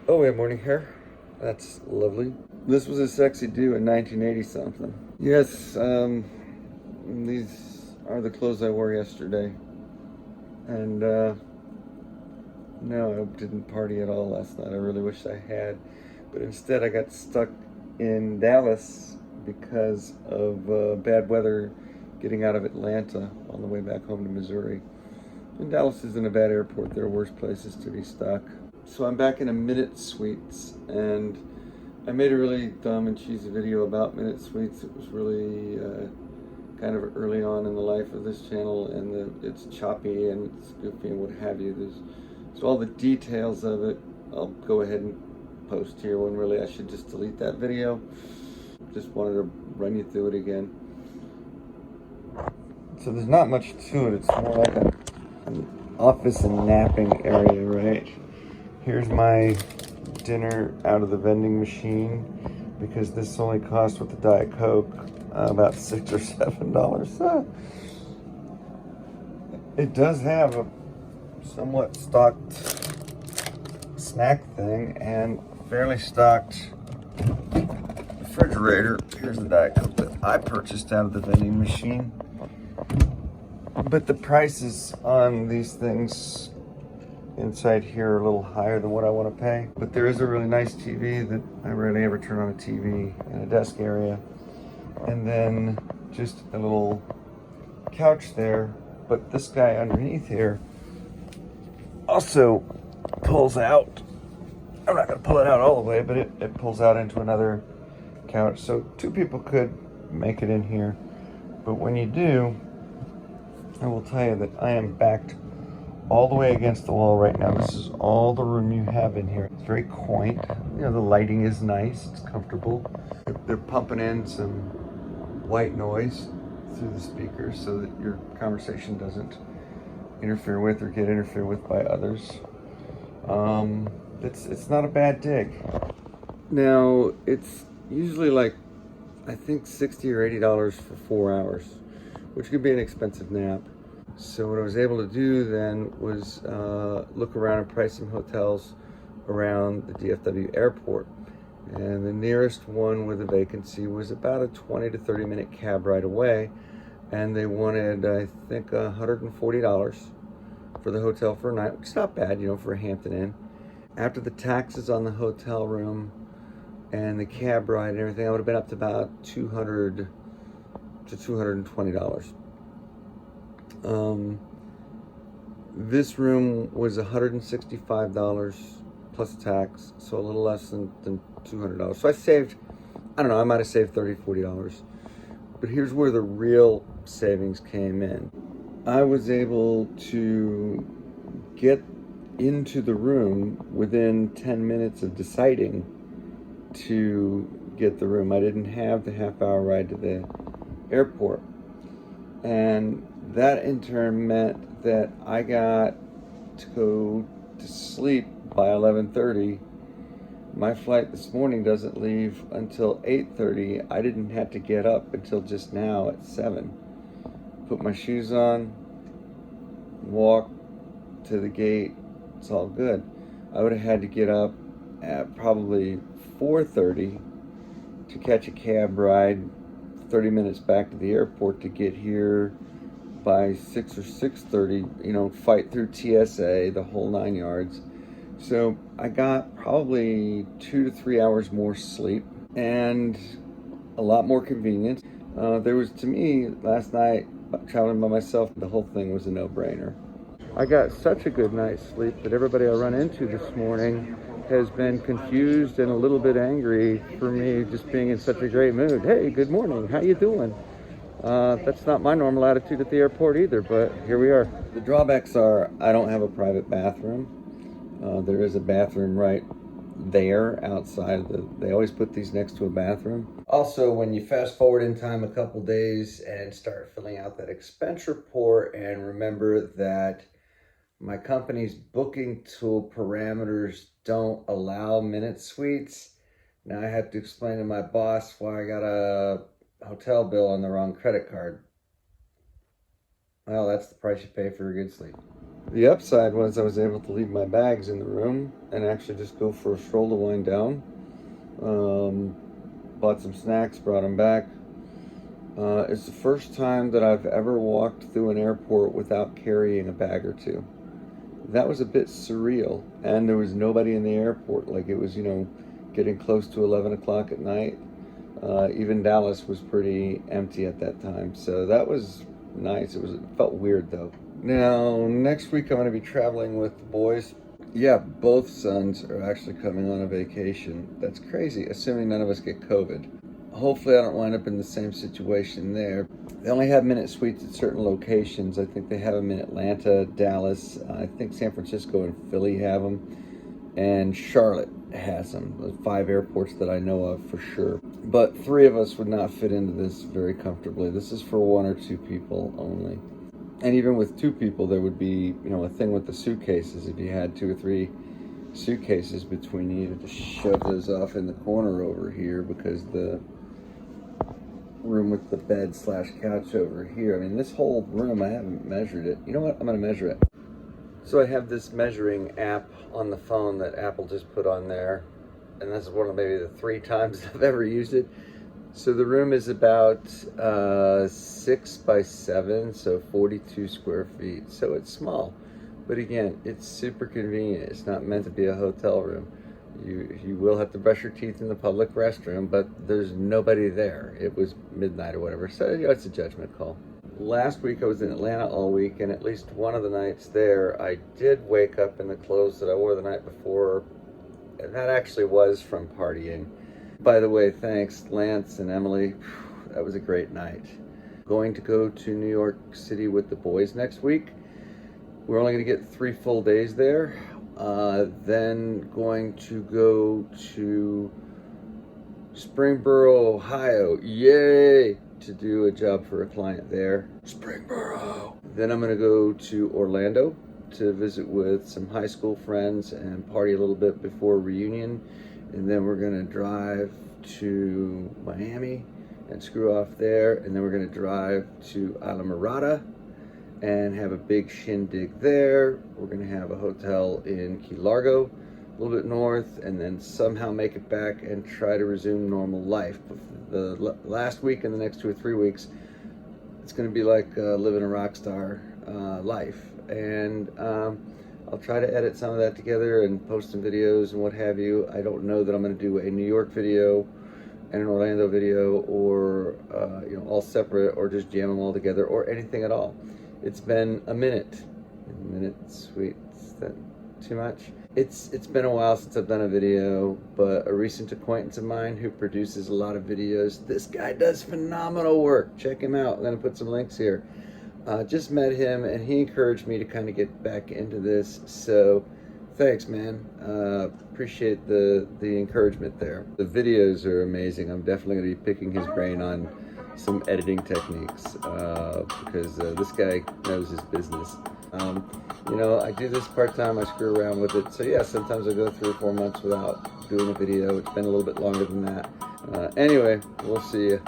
Oh, we have morning hair. That's lovely. This was a sexy do in 1980 something. Yes, these are the clothes I wore yesterday. And no, I didn't party at all last night. I really wish I had. But instead, I got stuck in Dallas because of bad weather getting out of Atlanta on the way back home to Missouri. And Dallas isn't a bad airport. There are worse places to be stuck. So I'm back in a Minute Sweets, and I made a really dumb and cheesy video about Minute Sweets. It was really kind of early on in the life of this channel, and it's choppy and it's goofy and what have you. So all the details of it, I'll go ahead and post here when really I should just delete that video. Just wanted to run you through it again. So there's not much to it. It's more like an office and napping area, right? Here's my dinner out of the vending machine, because this only cost with the Diet Coke about $6 or $7. It does have a somewhat stocked snack thing and a fairly stocked refrigerator. Here's the Diet Coke that I purchased out of the vending machine. But the prices on these things inside here are a little higher than what I want to pay. But there is a really nice TV that I rarely ever turn on a TV in a desk area. And then just a little couch there. But this guy underneath here also pulls out. I'm not going to pull it out all the way, but it pulls out into another couch. So two people could make it in here. But when you do, I will tell you that I am backed all the way against the wall right now. This is all the room you have in here. It's very quaint. You know, the lighting is nice. It's comfortable. They're pumping in some white noise through the speakers so that your conversation doesn't interfere with or get interfered with by others. It's not a bad dig. Now, it's usually like, I think $60 or $80 for 4 hours, which could be an expensive nap. So what I was able to do then was look around and price some hotels around the DFW airport. And the nearest one with a vacancy was about a 20 to 30 minute cab ride away. And they wanted, I think, $140 for the hotel for a night, which is not bad, you know, for a Hampton Inn. After the taxes on the hotel room and the cab ride and everything, I would have been up to about $200 to $220. This room was $165 plus tax, so a little less than $200. So I saved, I don't know, I might have saved $30, $40. But here's where the real savings came in. I was able to get into the room within 10 minutes of deciding to get the room. I didn't have the half-hour ride to the airport. And that in turn meant that I got to go to sleep by 11:30. My flight this morning doesn't leave until 8:30. I didn't have to get up until just now at 7. Put my shoes on, walk to the gate. It's all good. I would have had to get up at probably 4:30 to catch a cab ride 30 minutes back to the airport to get here by 6 or 6:30, you know, fight through TSA, the whole 9 yards. So I got probably 2 to 3 hours more sleep and a lot more convenience. There was, to me, last night, traveling by myself, the whole thing was a no-brainer. I got such a good night's sleep that everybody I run into this morning has been confused and a little bit angry for me just being in such a great mood. Hey, good morning, how you doing? That's not my normal attitude at the airport either, but here we are. The drawbacks are I don't have a private bathroom. There is a bathroom right there outside of they always put these next to a bathroom. Also, when you fast forward in time a couple days and start filling out that expense report and remember that my company's booking tool parameters don't allow Minute Suites. Now I have to explain to my boss why I got a hotel bill on the wrong credit card. Well, that's the price you pay for a good sleep. The upside was I was able to leave my bags in the room and actually just go for a stroll to wind down. Bought some snacks, brought them back. It's the first time that I've ever walked through an airport without carrying a bag or two. That was a bit surreal, and there was nobody in the airport. Like, it was, getting close to 11 o'clock at night. Even Dallas was pretty empty at that time, so that was nice. It felt weird though. Now, next week I'm going to be traveling with the boys. Yeah, both sons are actually coming on a vacation. That's crazy, assuming none of us get COVID. Hopefully I don't wind up in the same situation there. They only have minute suites at certain locations. I think they have them in Atlanta, Dallas. I think San Francisco and Philly have them. And Charlotte has them. The 5 airports that I know of for sure. But 3 of us would not fit into this very comfortably. This is for 1 or 2 people only. And even with 2 people, there would be, a thing with the suitcases. If you had 2 or 3 suitcases between you, to just shove those off in the corner over here, because the room with the bed / couch over here. I mean, this whole room, I haven't measured it. You know what? I'm going to measure it. So I have this measuring app on the phone that Apple just put on there. And this is one of maybe the 3 times I've ever used it. So the room is about 6 by 7, so 42 square feet. So it's small. But again, it's super convenient. It's not meant to be a hotel room. You will have to brush your teeth in the public restroom, but there's nobody there. It was midnight or whatever, so it's a judgment call. Last week I was in Atlanta all week, and at least one of the nights there, I did wake up in the clothes that I wore the night before, and that actually was from partying. By the way, thanks Lance and Emily. That was a great night. Going to go to New York City with the boys next week. We're only going to get 3 full days there. Then going to go to Springboro, Ohio, yay, to do a job for a client there. Springboro. Then I'm going to go to Orlando to visit with some high school friends and party a little bit before reunion. And then we're going to drive to Miami and screw off there. And then we're going to drive to Islamorada and have a big shindig there. We're going to have a hotel in Key Largo, a little bit north, and then somehow make it back and try to resume normal life. But the last week and the next 2 or 3 weeks, it's going to be like living a rock star life. And I'll try to edit some of that together and post some videos and what have you. I don't know that I'm going to do a New York video and an Orlando video, or all separate, or just jam them all together, or anything at all. It's been a minute. Sweet. Is that too much? It's been a while since I've done a video, but a recent acquaintance of mine who produces a lot of videos, this guy does phenomenal work. Check him out. I'm going to put some links here. Just met him, and he encouraged me to kind of get back into this. So thanks, man. Appreciate the encouragement there. The videos are amazing. I'm definitely going to be picking his brain on some editing techniques, because this guy knows his business. I do this part-time, I screw around with it. So yeah, sometimes I go 3 or 4 months without doing a video. It's been a little bit longer than that. Anyway, we'll see you.